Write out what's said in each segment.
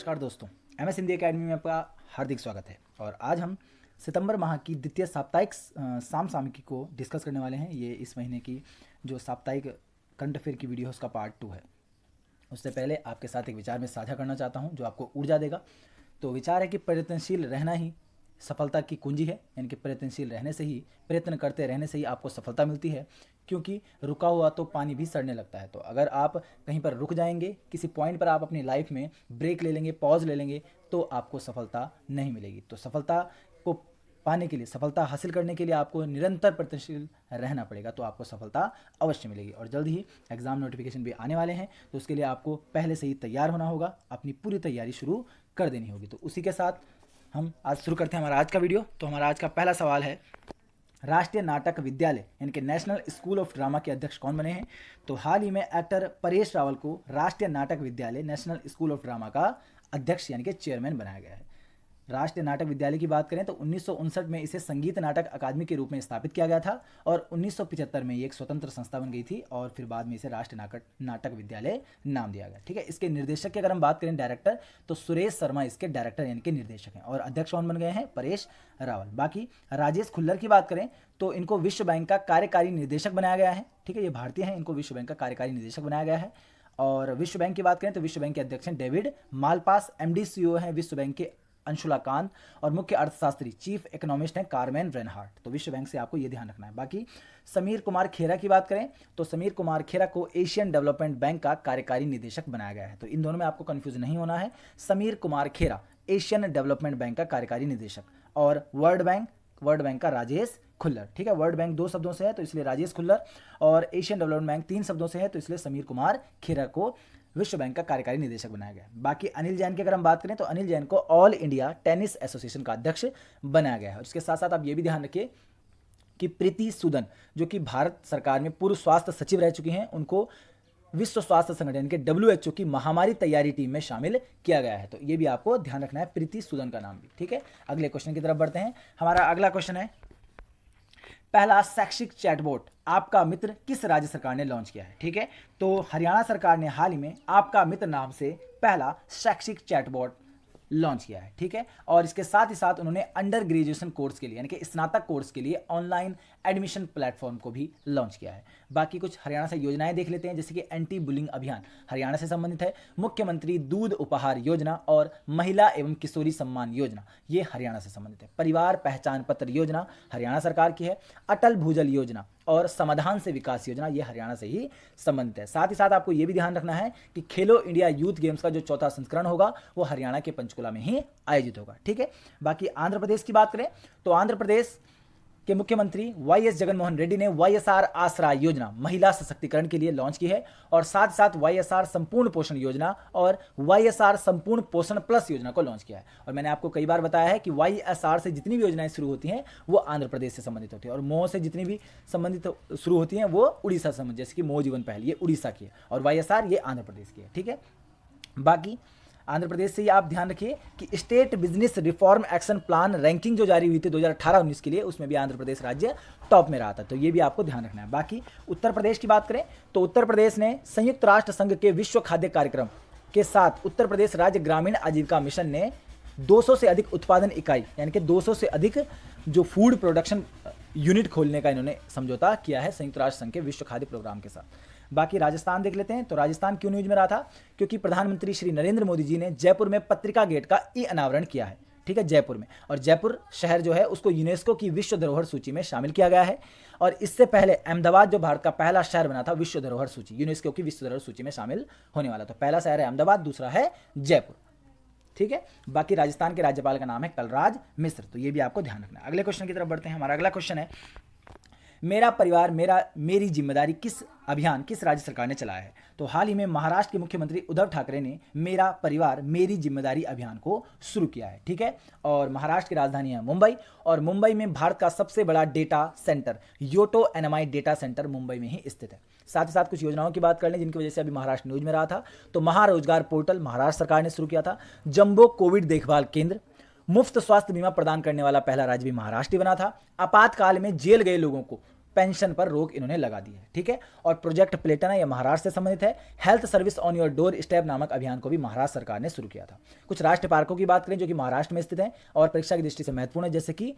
नमस्कार दोस्तों, MS Hindi academy में आपका हार्दिक स्वागत है। और आज हम सितंबर माह की द्वितीय साप्ताहिक सामयिकी को डिस्कस करने वाले हैं। ये इस महीने की जो साप्ताहिक करंट अफेयर की वीडियो है उसका पार्ट 2 है। उससे पहले आपके साथ एक विचार मैं साझा करना चाहता हूँ जो आपको ऊर्जा देगा। तो विचार है कि प्रयत्नशील रहना ही सफलता की कुंजी है, यानी कि प्रयत्नशील रहने से ही, प्रयत्न करते रहने से ही आपको सफलता मिलती है, क्योंकि रुका हुआ तो पानी भी सड़ने लगता है। तो अगर आप कहीं पर रुक जाएंगे, किसी पॉइंट पर आप अपनी लाइफ में ब्रेक ले लेंगे, पॉज ले लेंगे, तो आपको सफलता नहीं मिलेगी। तो सफलता को पाने के लिए, सफलता हासिल करने के लिए आपको निरंतर प्रयत्नशील रहना पड़ेगा, तो आपको सफलता अवश्य मिलेगी। और जल्द ही एग्जाम नोटिफिकेशन भी आने वाले हैं, तो उसके लिए आपको पहले से ही तैयार होना होगा, अपनी पूरी तैयारी शुरू कर देनी होगी। तो उसी के साथ हम आज शुरू करते हैं हमारा आज का वीडियो। तो हमारा आज का पहला सवाल है, राष्ट्रीय नाटक विद्यालय यानी कि नेशनल स्कूल ऑफ ड्रामा के अध्यक्ष कौन बने हैं? तो हाल ही में एक्टर परेश रावल को राष्ट्रीय नाटक विद्यालय नेशनल स्कूल ऑफ ड्रामा का अध्यक्ष यानी कि चेयरमैन बनाया गया है। राष्ट्रीय नाटक विद्यालय की बात करें तो 1959 में इसे संगीत नाटक अकादमी के रूप में स्थापित किया गया था और 1975 में ये एक स्वतंत्र संस्था बन गई थी और फिर बाद में इसे राष्ट्रीय नाटक विद्यालय नाम दिया गया। ठीक है, इसके निर्देशक की अगर हम बात करें, डायरेक्टर, तो सुरेश शर्मा इसके डायरेक्टर यानी कि निर्देशक हैं और अध्यक्ष कौन बन गए हैं? परेश रावल। बाकी राजेश खुल्लर की बात करें तो इनको विश्व बैंक का कार्यकारी निदेशक बनाया गया है। ठीक है, ये भारतीय हैं, इनको विश्व बैंक का कार्यकारी निदेशक बनाया गया है। और विश्व बैंक की बात करें तो विश्व बैंक के अध्यक्ष हैं डेविड मालपास, MD CEO हैं विश्व बैंक के अंशुला कांत और मुख्य अर्थशास्त्री चीफ इकोनॉमिस्ट हैं कार्मेन रेनहार्ट। तो विश्व बैंक से आपको ये ध्यान रखना है। बाकी समीर कुमार खेरा की बात करें तो समीर कुमार खेरा को एशियन डेवलपमेंट बैंक का कार्यकारी निदेशक बनाया गया है। तो इन दोनों में आपको कंफ्यूज नहीं होना है। समीर कुमार खेरा एशियन डेवलपमेंट बैंक का कार्यकारी निदेशक और वर्ल्ड बैंक का राजेश खुल्लर। ठीक है, वर्ल्ड बैंक 2 शब्दों से है तो इसलिए राजेश खुल्लर, और एशियन डेवलपमेंट बैंक 3 शब्दों से है तो इसलिए समीर कुमार खेरा को विश्व बैंक का कार्यकारी निदेशक बनाया गया। बाकी अनिल जैन की अगर हम बात करें तो अनिल जैन को ऑल इंडिया टेनिस एसोसिएशन का अध्यक्ष बनाया गया है। और इसके साथ साथ आप ये भी ध्यान रखिए कि प्रीति सूदन जो कि भारत सरकार में पूर्व स्वास्थ्य सचिव रह चुकी हैं, उनको विश्व स्वास्थ्य संगठन के WHO की महामारी तैयारी टीम में शामिल किया गया है। तो ये भी आपको ध्यान रखना है, प्रीति सूदन का नाम भी। ठीक है, अगले क्वेश्चन की तरफ बढ़ते हैं। हमारा अगला क्वेश्चन है, पहला शैक्षिक चैटबॉट आपका मित्र किस राज्य सरकार ने लॉन्च किया है? ठीक है, तो हरियाणा सरकार ने हाल ही में आपका मित्र नाम से पहला शैक्षिक चैटबॉट लॉन्च किया है। ठीक है, और इसके साथ ही साथ उन्होंने अंडर ग्रेजुएशन कोर्स के लिए यानी कि स्नातक कोर्स के लिए ऑनलाइन एडमिशन प्लेटफॉर्म को भी लॉन्च किया है। बाकी कुछ हरियाणा से योजनाएं देख लेते हैं, जैसे कि एंटी बुलिंग अभियान हरियाणा से संबंधित है, मुख्यमंत्री दूध उपहार योजना और महिला एवं किशोरी सम्मान योजना ये हरियाणा से संबंधित है, परिवार पहचान पत्र योजना हरियाणा सरकार की है, अटल भूजल योजना और समाधान से विकास योजना ये हरियाणा से ही संबंधित है। साथ ही साथ आपको ये भी ध्यान रखना है कि खेलो इंडिया यूथ गेम्स का जो 4था संस्करण होगा वो हरियाणा के पंचकुला में ही आयोजित होगा। ठीक है, बाकी आंध्र प्रदेश की बात करें तो आंध्र प्रदेश के मुख्यमंत्री YS जगनमोहन रेड्डी ने YSR आसरा योजना महिला सशक्तिकरण के लिए लॉन्च की है और साथ साथ YSR संपूर्ण पोषण योजना और YSR संपूर्ण पोषण प्लस योजना को लॉन्च किया है। और मैंने आपको कई बार बताया है कि YSR से जितनी भी योजनाएं शुरू होती हैं वो आंध्र प्रदेश से संबंधित होती है और मोह से जितनी भी संबंधित शुरू होती हैं वो उड़ीसा से संबंधित, जैसे कि मोह जीवन पहल ये उड़ीसा की है और YSR ये आंध्र प्रदेश की है। ठीक है, बाकी आंध्र प्रदेश से ही आप ध्यान रखिए कि estate business reform action plan ranking जो जारी हुई थी 2018-19 के लिए, उसमें भी आंध्र प्रदेश राज्य टॉप में रहा था। तो ये भी आपको ध्यान रखना है। बाकी उत्तर प्रदेश की बात करें तो उत्तर प्रदेश ने संयुक्त राष्ट्र संघ के विश्व खाद्य कार्यक्रम के साथ उत्तर प्रदेश राज्य ग्रामीण आजीविका मिशन ने 200 से अधिक उत्पादन इकाई यानी कि 200 से अधिक जो फूड प्रोडक्शन यूनिट खोलने का इन्होंने समझौता किया है संयुक्त राष्ट्र संघ के विश्व खाद्य प्रोग्राम के साथ। बाकी राजस्थान देख लेते हैं। तो राजस्थान क्यों न्यूज में रहा था? क्योंकि प्रधानमंत्री श्री नरेंद्र मोदी जी ने जयपुर में पत्रिका गेट का अनावरण किया है। ठीक है, जयपुर में, और जयपुर शहर जो है उसको यूनेस्को की विश्व धरोहर सूची में शामिल किया गया है। और इससे पहले अहमदाबाद जो भारत का पहला शहर बना था विश्व धरोहर सूची, यूनेस्को की विश्व धरोहर सूची में शामिल होने वाला। तो पहला शहर है अहमदाबाद, दूसरा है जयपुर। ठीक है, बाकी राजस्थान के राज्यपाल का नाम है कलराज मिश्र। तो ये भी आपको ध्यान रखना है। अगले क्वेश्चन की तरफ बढ़ते हैं। हमारा अगला क्वेश्चन है, मेरा परिवार मेरी जिम्मेदारी किस अभियान किस राज्य सरकार ने चलाया है? तो हाल ही में महाराष्ट्र के मुख्यमंत्री उद्धव ठाकरे ने मेरा परिवार मेरी जिम्मेदारी अभियान को शुरू किया है। ठीक है, और महाराष्ट्र की राजधानी है मुंबई और मुंबई में भारत का सबसे बड़ा data centre Yotta NMI data centre Mumbai में ही स्थित है। साथ ही साथ कुछ योजनाओं की बात कर लें जिनकी वजह से अभी महाराष्ट्र न्यूज में रहा था। तो महारोजगार पोर्टल महाराष्ट्र सरकार ने शुरू किया था, जंबो कोविड देखभाल केंद्र, मुफ्त स्वास्थ्य बीमा प्रदान करने वाला पहला राज्य भी महाराष्ट्र बना था, आपातकाल में जेल गए लोगों को पेंशन पर रोक इन्होंने लगा दी है, ठीक है। और प्रोजेक्ट प्लेटन है, यह महाराष्ट्र से संबंधित है। Health service on your door step नामक अभियान को भी महाराष्ट्र सरकार ने शुरू किया था। कुछ राष्ट्रीय पार्कों की बात करें जो कि महाराष्ट्र में स्थित हैं और परीक्षा की दृष्टि से महत्वपूर्ण है, जैसे कि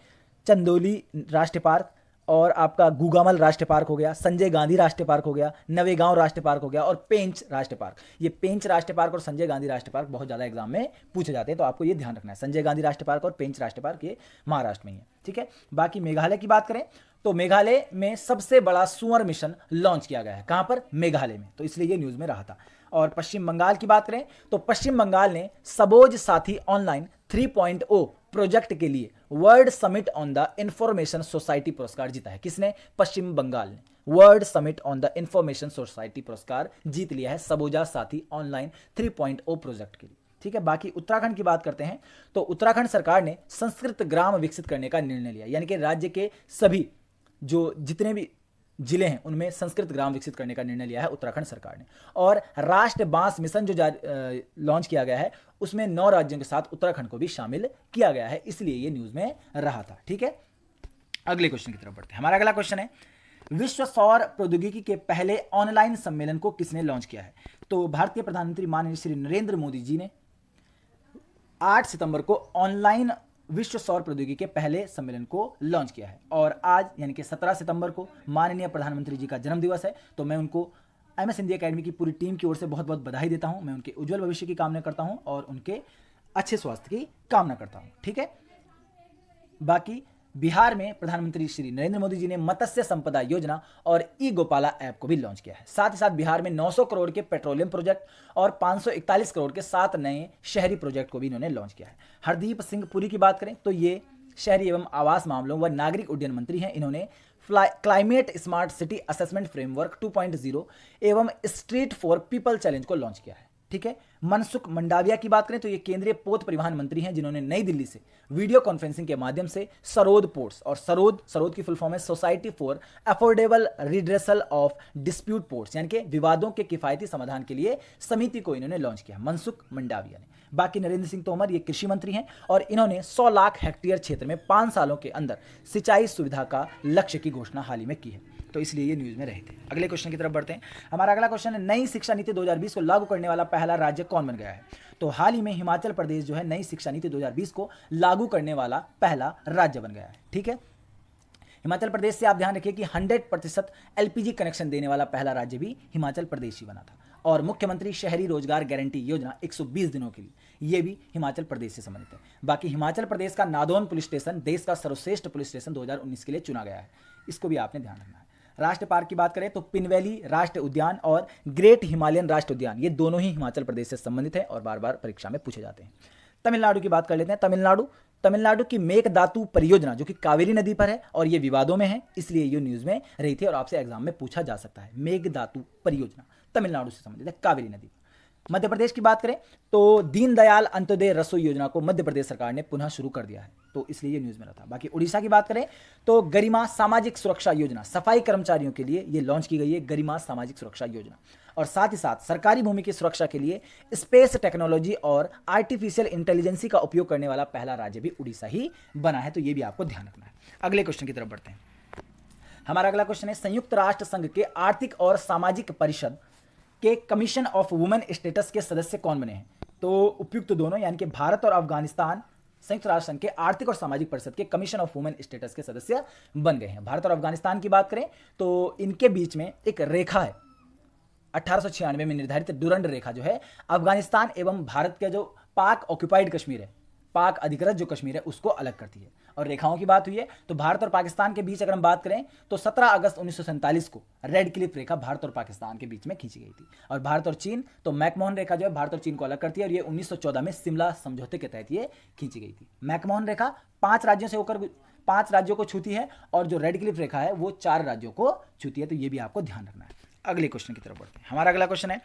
चंदोली राष्ट्रीय पार्क और आपका गुगामल राष्ट्रीय पार्क हो गया, संजय गांधी राष्ट्रीय पार्क हो गया, नवेगांव राष्ट्रीय पार्क हो गया और पेंच राष्ट्रीय पार्क। ये पेंच राष्ट्रीय पार्क और संजय गांधी राष्ट्रीय पार्क बहुत ज़्यादा एग्जाम में पूछे जाते हैं, तो आपको ये ध्यान रखना है। संजय गांधी राष्ट्रीय पार्क और पेंच राष्ट्रीय पार्क ये महाराष्ट्र में ही है, ठीक है। बाकी मेघालय की बात करें तो मेघालय में सबसे बड़ा सुअर मिशन लॉन्च किया गया है। कहां पर? मेघालय में, तो इसलिए ये न्यूज में रहा था। और पश्चिम बंगाल की बात करें तो पश्चिम बंगाल ने सबोज साथी ऑनलाइन 3.0 प्रोजेक्ट के लिए world summit on the information society पुरस्कार जीता है। किसने? पश्चिम बंगाल ने world summit on the information society पुरस्कार जीत लिया है सबोजा साथी ऑनलाइन 3.0 प्रोजेक्ट के लिए, ठीक है। बाकी उत्तराखंड की बात करते हैं तो उत्तराखंड सरकार ने संस्कृत ग्राम विकसित करने का निर्णय लिया, यानी कि राज्य के सभी जो जितने भी जिले हैं उनमें संस्कृत ग्राम विकसित करने का निर्णय लिया है उत्तराखंड सरकार ने। और राष्ट्र बांस मिशन जो लॉन्च किया गया है उसमें 9 राज्यों के साथ उत्तराखंड को भी शामिल किया गया है, इसलिए ये न्यूज में रहा था, ठीक है। अगले क्वेश्चन की तरफ बढ़ते हैं। हमारा अगला क्वेश्चन है, विश्व सौर प्रौद्योगिकी के पहले ऑनलाइन सम्मेलन को किसने लॉन्च किया है? तो भारतीय प्रधानमंत्री माननीय श्री नरेंद्र मोदी जी ने 8 सितंबर को ऑनलाइन विश्व सौर प्रौद्योगिकी के पहले सम्मेलन को लॉन्च किया है। और आज यानी कि 17 सितंबर को माननीय प्रधानमंत्री जी का जन्मदिवस है, तो मैं उनको एमएस हिंदी एकेडमी की पूरी टीम की ओर से बहुत बहुत बधाई देता हूं। मैं उनके उज्जवल भविष्य की कामना करता हूं और उनके अच्छे स्वास्थ्य की कामना करता हूं, ठीक है। बाकी बिहार में प्रधानमंत्री श्री नरेंद्र मोदी जी ने मत्स्य संपदा योजना और ई गोपाला ऐप को भी लॉन्च किया है। साथ ही साथ बिहार में 900 करोड़ के पेट्रोलियम प्रोजेक्ट और 541 करोड़ के 7 नए शहरी प्रोजेक्ट को भी इन्होंने लॉन्च किया है। हरदीप सिंह पुरी की बात करें तो ये शहरी एवं आवास मामलों व नागरिक उड्डयन मंत्री हैं। इन्होंने climate smart city assessment framework 2.0 एवं स्ट्रीट फॉर पीपल चैलेंज को लॉन्च किया है, ठीक है। मनसुख मंडाविया की बात करें तो ये केंद्रीय पोत परिवहन मंत्री हैं, जिन्होंने नई दिल्ली से वीडियो कॉन्फ्रेंसिंग के माध्यम से सरोद पोर्ट्स और सरोद की फुल फॉर्म है society for affordable redressal of dispute ports, यानी कि विवादों के किफायती समाधान के लिए समिति को इन्होंने लॉन्च किया, मनसुख मंडाविया ने। बाकी नरेंद्र सिंह तोमर ये कृषि मंत्री हैं और इन्होंने 100 लाख हेक्टेयर क्षेत्र में 5 सालों के अंदर सिंचाई सुविधा का लक्ष्य की घोषणा हाल ही में की है, तो इसलिए ये न्यूज में रहे थे। अगले क्वेश्चन की तरफ बढ़ते हैं। हमारा अगला क्वेश्चन है, नई शिक्षा नीति 2020 को लागू करने वाला पहला राज्य कौन बन गया है? तो हाल ही में हिमाचल प्रदेश जो है नई शिक्षा नीति 2020 को लागू करने वाला पहला राज्य बन गया है, ठीक है। हिमाचल प्रदेश से आप ध्यान रखिए कि 100% एलपीजी कनेक्शन देने वाला पहला राज्य भी हिमाचल प्रदेश ही बना था। और मुख्यमंत्री शहरी रोजगार गारंटी योजना 120 दिनों के लिए, ये भी हिमाचल प्रदेश से संबंधित है। बाकी हिमाचल प्रदेश का नादौन पुलिस स्टेशन देश का सर्वश्रेष्ठ पुलिस स्टेशन 2019 के लिए चुना गया है, इसको भी आपने ध्यान रखना है। राष्ट्रीय पार्क की बात करें तो पिनवैली राष्ट्रीय उद्यान और ग्रेट हिमालयन राष्ट्रीय उद्यान, ये दोनों ही हिमाचल प्रदेश से संबंधित है और बार बार परीक्षा में पूछे जाते हैं। तमिलनाडु की बात कर लेते हैं। तमिलनाडु की मेघदातु परियोजना जो कि कावेरी नदी पर है और ये विवादों में है, इसलिए ये न्यूज में रही थी और आपसे एग्जाम में पूछा जा सकता है। मेघदातु परियोजना तमिलनाडु से संबंधित है, कावेरी नदी पर। मध्य प्रदेश की बात करें तो दीनदयाल अंत्योदय रसोई योजना को मध्य प्रदेश सरकार ने पुनः शुरू कर दिया है, तो इसलिए ये न्यूज में रहा था। बाकी उड़ीसा की बात करें तो गरिमा सामाजिक सुरक्षा योजना सफाई कर्मचारियों के लिए ये लॉन्च की गई है, गरिमा सामाजिक सुरक्षा योजना। और साथ ही साथ सरकारी भूमि की सुरक्षा के लिए स्पेस टेक्नोलॉजी और आर्टिफिशियल इंटेलिजेंसी का उपयोग करने वाला पहला राज्य भी उड़ीसा ही बना है, तो ये भी आपको ध्यान रखना है। अगले क्वेश्चन की तरफ बढ़ते हैं। हमारा अगला क्वेश्चन है, संयुक्त राष्ट्र संघ के आर्थिक और सामाजिक परिषद के कमीशन ऑफ वुमेन स्टेटस के सदस्य कौन बने हैं? तो उपयुक्त दोनों यानी कि भारत और अफगानिस्तान संयुक्त राष्ट्र संघ के आर्थिक और सामाजिक परिषद के कमीशन ऑफ वुमेन स्टेटस के सदस्य बन गए हैं। भारत और अफगानिस्तान की बात करें तो इनके बीच में एक रेखा है, 1896 में निर्धारित डुरंड रेखा जो है अफगानिस्तान एवं भारत के जो पाक ऑक्युपाइड कश्मीर है, पाक अधिकृत जो कश्मीर है, उसको अलग करती है। और रेखाओं की बात हुई है तो भारत और पाकिस्तान के बीच अगर हम बात करें तो 17 अगस्त 1947 को रेड क्लिफ रेखा भारत और पाकिस्तान के बीच में खींची गई थी। और भारत और चीन तो मैकमोहन रेखा जो है भारत और चीन को अलग करती है और ये 1914 में शिमला समझौते के तहत ये खींची गई थी। मैकमोहन रेखा 5 राज्यों से होकर 5 राज्यों को छूती है और जो रेड क्लिफ रेखा है वो 4 राज्यों को छूती है, तो ये भी आपको ध्यान रखना है। अगले क्वेश्चन की तरफ बढ़ते हैं। हमारा अगला क्वेश्चन है,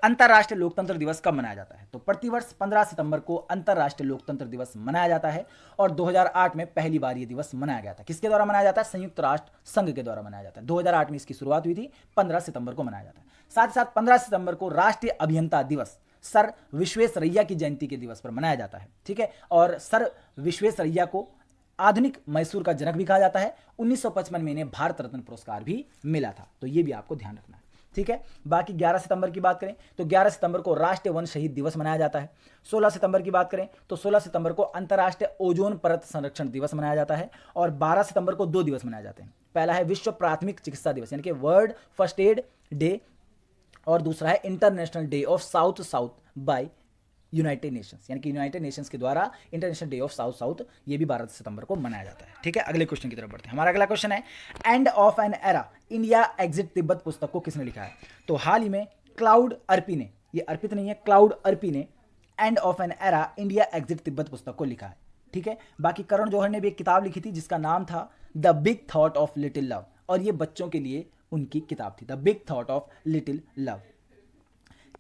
अंतर्राष्ट्रीय लोकतंत्र दिवस कब मनाया जाता है? तो प्रतिवर्ष 15 सितंबर को अंतर्राष्ट्रीय लोकतंत्र दिवस मनाया जाता है और 2008 में पहली बार यह दिवस मनाया गया था। किसके द्वारा मनाया जाता है? संयुक्त राष्ट्र संघ के द्वारा मनाया जाता है। 2008 में इसकी शुरुआत हुई थी, 15 सितंबर को मनाया जाता है। साथ ही साथ 15 सितंबर को राष्ट्रीय अभियंता दिवस सर विश्वेश्वरैया की जयंती के दिवस पर मनाया जाता है, ठीक है। और सर विश्वेश्वरैया को आधुनिक मैसूर का जनक भी कहा जाता है। 1955 में इन्हें भारत रत्न पुरस्कार भी मिला था, तो ये भी आपको ध्यान रखना है, ठीक है। बाकी 11 सितंबर की बात करें तो 11 सितंबर को राष्ट्रीय वन शहीद दिवस मनाया जाता है। 16 सितंबर की बात करें तो 16 सितंबर को अंतर्राष्ट्रीय ओजोन परत संरक्षण दिवस मनाया जाता है। और 12 सितंबर को 2 दिवस मनाए जाते हैं। पहला है विश्व प्राथमिक चिकित्सा दिवस यानी कि वर्ल्ड फर्स्ट एड डे, और दूसरा है International Day of South South by United Nations, यानी कि यूनाइटेड नेशंस के द्वारा International Day of South South, ये भी 12 सितंबर को मनाया जाता है, ठीक है। अगले क्वेश्चन की तरफ बढ़ते हैं। हमारा अगला क्वेश्चन है end of an era India exit Tibet पुस्तक को किसने लिखा है? तो हाल ही में क्लाउड अर्पी ने, ये अर्पित नहीं है, क्लाउड अर्पी ने end of an era India exit Tibet पुस्तक को लिखा है, ठीक है। बाकी करण जौहर ने भी एक किताब लिखी थी जिसका नाम था the big thought of little love, और ये बच्चों के लिए उनकी किताब थी, the big thought of little love.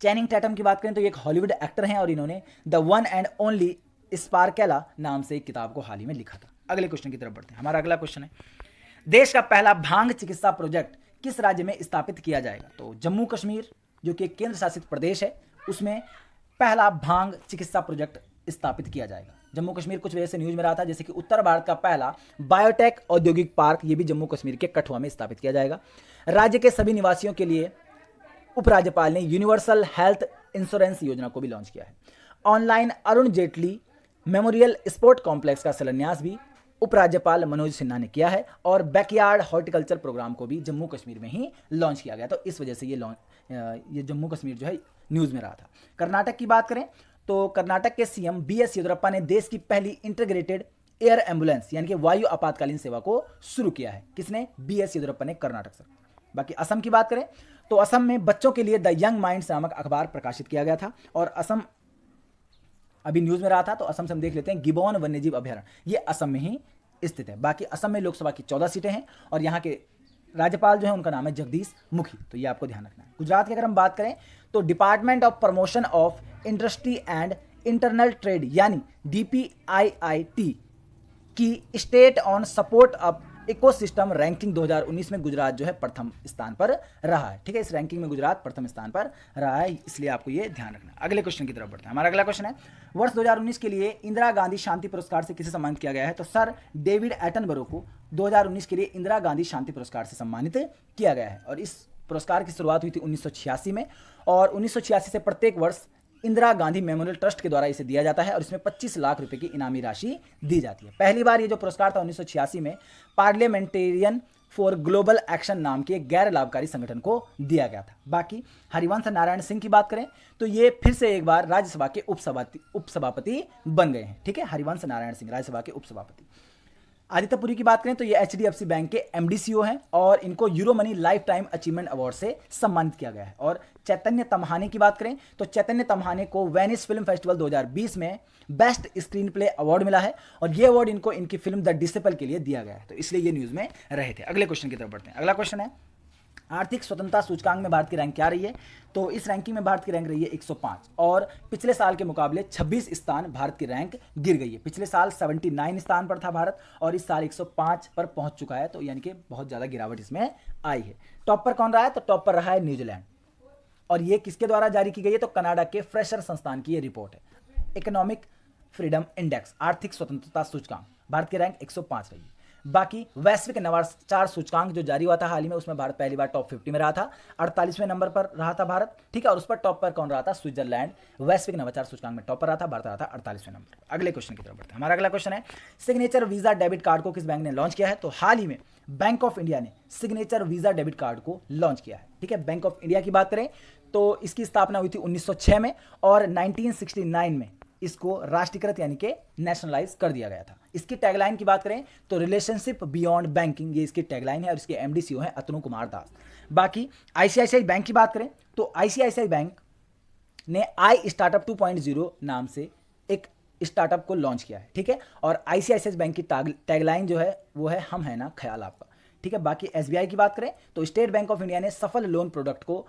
चैनिंग Tatum की बात करें तो ये एक हॉलीवुड एक्टर हैं और इन्होंने द वन एंड ओनली स्पार्केला नाम से एक किताब को हाल ही में लिखा था। अगले क्वेश्चन की तरफ बढ़ते हैं। हमारा अगला क्वेश्चन है देश का पहला भांग चिकित्सा प्रोजेक्ट किस राज्य में स्थापित किया जाएगा? तो जम्मू कश्मीर जो कि एक केंद्र शासित प्रदेश है उसमें पहला भांग चिकित्सा प्रोजेक्ट स्थापित किया जाएगा। जम्मू कश्मीर कुछ वजह से न्यूज में रहा था, जैसे कि उत्तर भारत का पहला बायोटेक औद्योगिक पार्क ये भी जम्मू कश्मीर के कठुआ में स्थापित किया जाएगा। राज्य के सभी निवासियों के लिए उपराज्यपाल ने यूनिवर्सल हेल्थ इंश्योरेंस योजना को भी लॉन्च किया है। Online Arun Jaitley memorial sport complex का शिलान्यास भी उपराज्यपाल मनोज सिन्हा ने किया है। और बैकयार्ड हॉर्टिकल्चर प्रोग्राम को भी जम्मू कश्मीर में ही लॉन्च किया गया, तो इस वजह से ये जम्मू कश्मीर जो है न्यूज में रहा था। कर्नाटक की बात करें तो कर्नाटक के सीएम बीएस येदियुरप्पा ने देश की पहली इंटीग्रेटेड एयर एम्बुलेंस यानी कि वायु आपातकालीन सेवा को शुरू किया है। किसने? बीएस येदियुरप्पा ने, कर्नाटक सरकार। बाकी असम की बात करें तो असम में बच्चों के लिए द यंग माइंड्स नामक अखबार प्रकाशित किया गया था। और असम अभी न्यूज में रहा था, तो असम से हम देख लेते हैं गिबॉन वन्यजीव अभयारण्य, ये असम में ही स्थित है। बाकी असम में लोकसभा की 14 सीटें हैं और यहाँ के राज्यपाल जो है उनका नाम है जगदीश मुखी, तो ये आपको ध्यान रखना है। गुजरात की अगर हम बात करें तो department of promotion of industry and internal trade यानी DPIIT की state on support of ecosystem ranking 2019 में गुजरात जो है प्रथम स्थान पर रहा है, ठीक है। इस रैंकिंग में गुजरात प्रथम स्थान पर रहा है, इसलिए आपको ये ध्यान रखना है। अगले क्वेश्चन की तरफ बढ़ते हैं। हमारा अगला क्वेश्चन है वर्ष 2019 के लिए इंदिरा गांधी शांति पुरस्कार से किसे सम्मानित किया गया है? तो सर डेविड एटनबरो को 2019 के लिए इंदिरा गांधी शांति पुरस्कार से सम्मानित किया गया है। और इस पुरस्कार की शुरुआत हुई थी 1986 में, और 1986 से प्रत्येक वर्ष इंदिरा गांधी मेमोरियल ट्रस्ट के द्वारा इसे दिया जाता है और इसमें 25 लाख रुपए की इनामी राशि दी जाती है। पहली बार ये जो पुरस्कार था 1986 में पार्लियामेंटेरियन फॉर ग्लोबल एक्शन नाम के एक गैर लाभकारी संगठन को दिया गया था। बाकी हरिवंश नारायण सिंह की बात करें तो ये फिर से एक बार राज्यसभा के उपसभापति बन गए हैं, ठीक है। हरिवंश नारायण सिंह राज्यसभा के उपसभापति। आदित्य पुरी की बात करें तो ये HDFC बैंक के MD/CEO हैं और इनको euro money life time achievement award से सम्मानित किया गया है। और चैतन्य तम्हाने की बात करें तो चैतन्य तम्हाने को वेनिस फिल्म फेस्टिवल 2020 में बेस्ट स्क्रीन प्ले अवार्ड मिला है और ये अवार्ड इनको इनकी फिल्म द डिसिपल के लिए दिया गया है, तो इसलिए ये न्यूज में रहे थे। अगले क्वेश्चन की तरफ बढ़ते हैं। अगला क्वेश्चन है आर्थिक स्वतंत्रता सूचकांक में भारत की रैंक क्या रही है? तो इस रैंकिंग में भारत की रैंक रही है 105 और पिछले साल के मुकाबले 26 स्थान भारत की रैंक गिर गई है। पिछले साल 79 स्थान पर था भारत और इस साल 105 पर पहुंच चुका है, तो यानी कि बहुत ज़्यादा गिरावट इसमें आई है। टॉप पर कौन रहा है? तो टॉप पर रहा है न्यूजीलैंड, और ये किसके द्वारा जारी की गई है? तो कनाडा के फ्रेशर संस्थान की ये रिपोर्ट है। इकोनॉमिक फ्रीडम इंडेक्स आर्थिक स्वतंत्रता सूचकांक, भारत की रैंक 105 रही है। बाकी वैश्विक नवाचार सूचकांक जो जारी हुआ था हाल ही में, उसमें भारत पहली बार टॉप 50 में रहा था, 48वें नंबर पर रहा था भारत, ठीक है। और उस पर टॉप पर कौन रहा था? स्विट्जरलैंड वैश्विक नवाचार सूचकांक में टॉप पर रहा था, भारत रहा था 48वें नंबर पर। अगले क्वेश्चन की तरफ बढ़ते हैं। हमारा अगला क्वेश्चन है सिग्नेचर वीजा डेबिट कार्ड को किस बैंक ने लॉन्च किया है? तो हाल ही में बैंक ऑफ इंडिया ने सिग्नेचर वीजा डेबिट कार्ड को लॉन्च किया है, ठीक है। बैंक ऑफ इंडिया की बात करें तो इसकी स्थापना हुई थी 1906 में और 1969 में इसको राष्ट्रीयकृत यानी कि नेशनलाइज कर दिया गया था। इसकी टैगलाइन की बात करें तो रिलेशनशिप बियॉन्ड बैंकिंग, ये इसकी टैगलाइन है और इसके MD/CEO हैं अतनु कुमार दास। बाकी ICICI बैंक की बात करें तो ICICI बैंक ने आई स्टार्टअप 2.0 नाम से एक स्टार्टअप को लॉन्च किया है, ठीक है। और ICICI बैंक की टैगलाइन जो है वो है हम है ना ख्याल आपका, ठीक है। बाकी SBI की बात करें तो स्टेट बैंक ऑफ इंडिया ने सफल लोन प्रोडक्ट को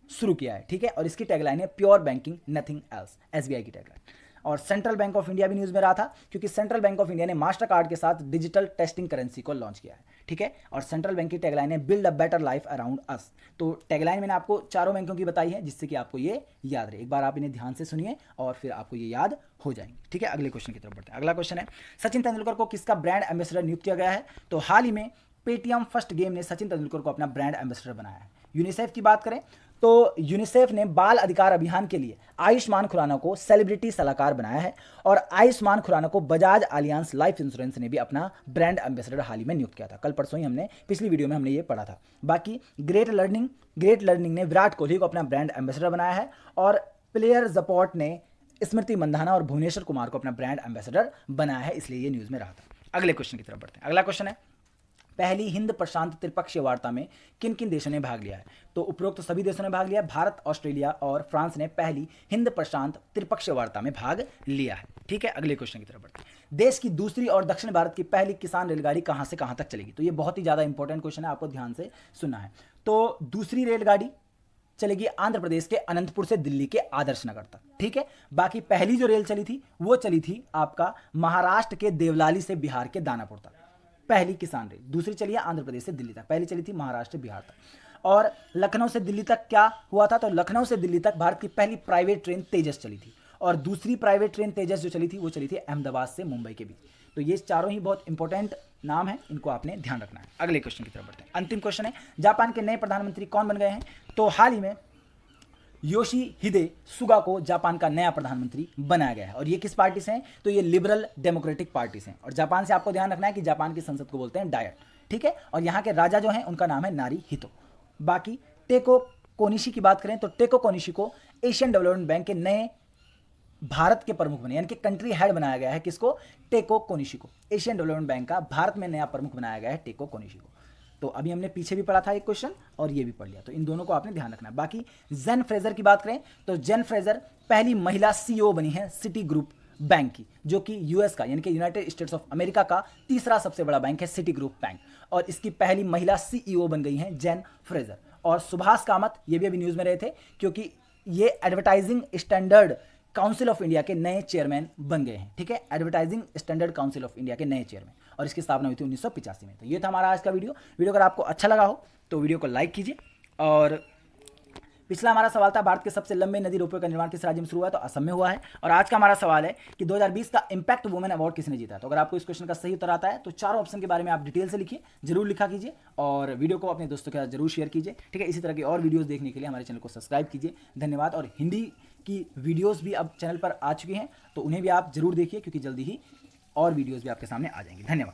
शुरू किया है, ठीक है। और इसकी टैगलाइन है pure banking nothing else, SBI की टैगलाइन। और सेंट्रल बैंक ऑफ इंडिया भी न्यूज में रहा था क्योंकि सेंट्रल बैंक ऑफ इंडिया ने मास्टर कार्ड के साथ डिजिटल टेस्टिंग करेंसी को लॉन्च किया है, ठीक है। और सेंट्रल बैंक की टैगलाइन है build a better life around us. तो टैगलाइन मैंने आपको चारों बैंकों की बताई है जिससे कि आपको ये याद रहे। एक बार आप इन्हें ध्यान से सुनिए और फिर आपको ये याद हो जाएंगे, ठीक है। अगले क्वेश्चन की तरफ बढ़ते हैं। अगला क्वेश्चन है, सचिन तेंदुलकर को किसका ब्रांड एम्बेसडर नियुक्त किया गया है? तो हाल ही में पेटीएम फर्स्ट गेम ने सचिन तेंदुलकर को अपना ब्रांड एम्बेसडर बनाया है। यूनिसेफ की बात करें तो यूनिसेफ ने बाल अधिकार अभियान के लिए आयुष्मान खुराना को सेलिब्रिटी सलाहकार बनाया है और आयुष्मान खुराना को बजाज अलियांस लाइफ इंश्योरेंस ने भी अपना ब्रांड एम्बेसडर हाल ही में नियुक्त किया था। कल परसों ही हमने पिछली वीडियो में हमने ये पढ़ा था। बाकी ग्रेट लर्निंग ने विराट कोहली को अपना ब्रांड एम्बेसडर बनाया है और प्लेयर सपोर्ट ने स्मृति मंधाना और भुवनेश्वर कुमार को अपना ब्रांड एम्बेसडर बनाया है, इसलिए ये न्यूज़ में रहा था। अगले क्वेश्चन की तरफ बढ़ते हैं। अगला क्वेश्चन है, पहली हिंद प्रशांत त्रिपक्षीय वार्ता में किन किन देशों ने भाग लिया है? तो उपरोक्त सभी देशों ने भाग लिया। भारत, ऑस्ट्रेलिया और फ्रांस ने पहली हिंद प्रशांत त्रिपक्षीय वार्ता में भाग लिया है, ठीक है। अगले क्वेश्चन की तरफ बढ़ते हैं। देश की दूसरी और दक्षिण भारत की पहली किसान रेलगाड़ी कहां से कहां तक चलेगी? तो ये बहुत ही ज्यादा इंपॉर्टेंट क्वेश्चन है, आपको ध्यान से सुनना है। तो दूसरी रेलगाड़ी चलेगी आंध्र प्रदेश के अनंतपुर से दिल्ली के आदर्श नगर तक, ठीक है। बाकी पहली जो रेल चली थी वो चली थी आपका महाराष्ट्र के देवलाली से बिहार के दानापुर तक, पहली किसान रेल। दूसरी चली है आंध्र प्रदेश से दिल्ली तक, पहली चली थी महाराष्ट्र बिहार तक। और लखनऊ से दिल्ली तक क्या हुआ था? तो लखनऊ से दिल्ली तक भारत की पहली प्राइवेट ट्रेन तेजस चली थी और दूसरी प्राइवेट ट्रेन तेजस जो चली थी वो चली थी अहमदाबाद से मुंबई के बीच। तो ये चारों ही बहुत इंपॉर्टेंट नाम है, इनको आपने ध्यान रखना है। अगले क्वेश्चन की तरफ बढ़ते हैं। अंतिम क्वेश्चन है, जापान के नए प्रधानमंत्री कौन बन गए हैं? तो हाल ही में योशिहिदे सुगा को जापान का नया प्रधानमंत्री बनाया गया है और ये किस पार्टी से हैं? तो ये लिबरल डेमोक्रेटिक पार्टी से हैं। और जापान से आपको ध्यान रखना है कि जापान की संसद को बोलते हैं डायट, ठीक है। और यहाँ के राजा जो हैं उनका नाम है नारीहितो। बाकी टेको कोनिशी की बात करें तो टेको कोनिशी को एशियन डेवलपमेंट बैंक के नए भारत के प्रमुख बने, यानी कि कंट्री हेड बनाया गया है। किसको? टेको कोनिशी को। एशियन डेवलपमेंट बैंक का भारत में नया प्रमुख बनाया गया है टेको कोनिशी को। तो अभी हमने पीछे भी पढ़ा था एक क्वेश्चन और ये भी पढ़ लिया, तो इन दोनों को आपने ध्यान रखना है। बाकी जेन फ्रेजर की बात करें तो जेन फ्रेजर पहली महिला सीईओ बनी है सिटी ग्रुप बैंक की, जो कि यूएस का यानी कि यूनाइटेड स्टेट्स ऑफ अमेरिका का तीसरा सबसे बड़ा बैंक है सिटी ग्रुप बैंक, और इसकी पहली महिला सीईओ बन गई हैं जेन फ्रेजर। और सुभाष कामत ये भी अभी न्यूज़ में रहे थे क्योंकि ये advertising standard council of India के नए चेयरमैन बन गए हैं, ठीक है। Advertising standard council of India के नए चेयरमैन, और इसकी स्थापना हुई थी 1985 में। तो ये था हमारा आज का वीडियो अगर आपको अच्छा लगा हो तो वीडियो को लाइक कीजिए। और पिछला हमारा सवाल था, भारत के सबसे लंबे नदी रोपवे का निर्माण किस राज्य में शुरू हुआ है? तो असम में हुआ है। और आज का हमारा सवाल है कि 2020 का इम्पैक्ट वुमेन अवार्ड किसने जीता? तो अगर आपको इस क्वेश्चन का सही उत्तर आता है तो चारों ऑप्शन के बारे में आप डिटेल से लिखिए, जरूर लिखा कीजिए और वीडियो को अपने दोस्तों के साथ जरूर शेयर कीजिए, ठीक है। इसी तरह की और वीडियोस देखने के लिए हमारे चैनल को सब्सक्राइब कीजिए। धन्यवाद। और हिंदी की वीडियोस भी अब चैनल पर आ चुकी हैं तो उन्हें भी आप जरूर देखिए क्योंकि जल्दी ही और वीडियोस भी आपके सामने आ जाएंगी। धन्यवाद।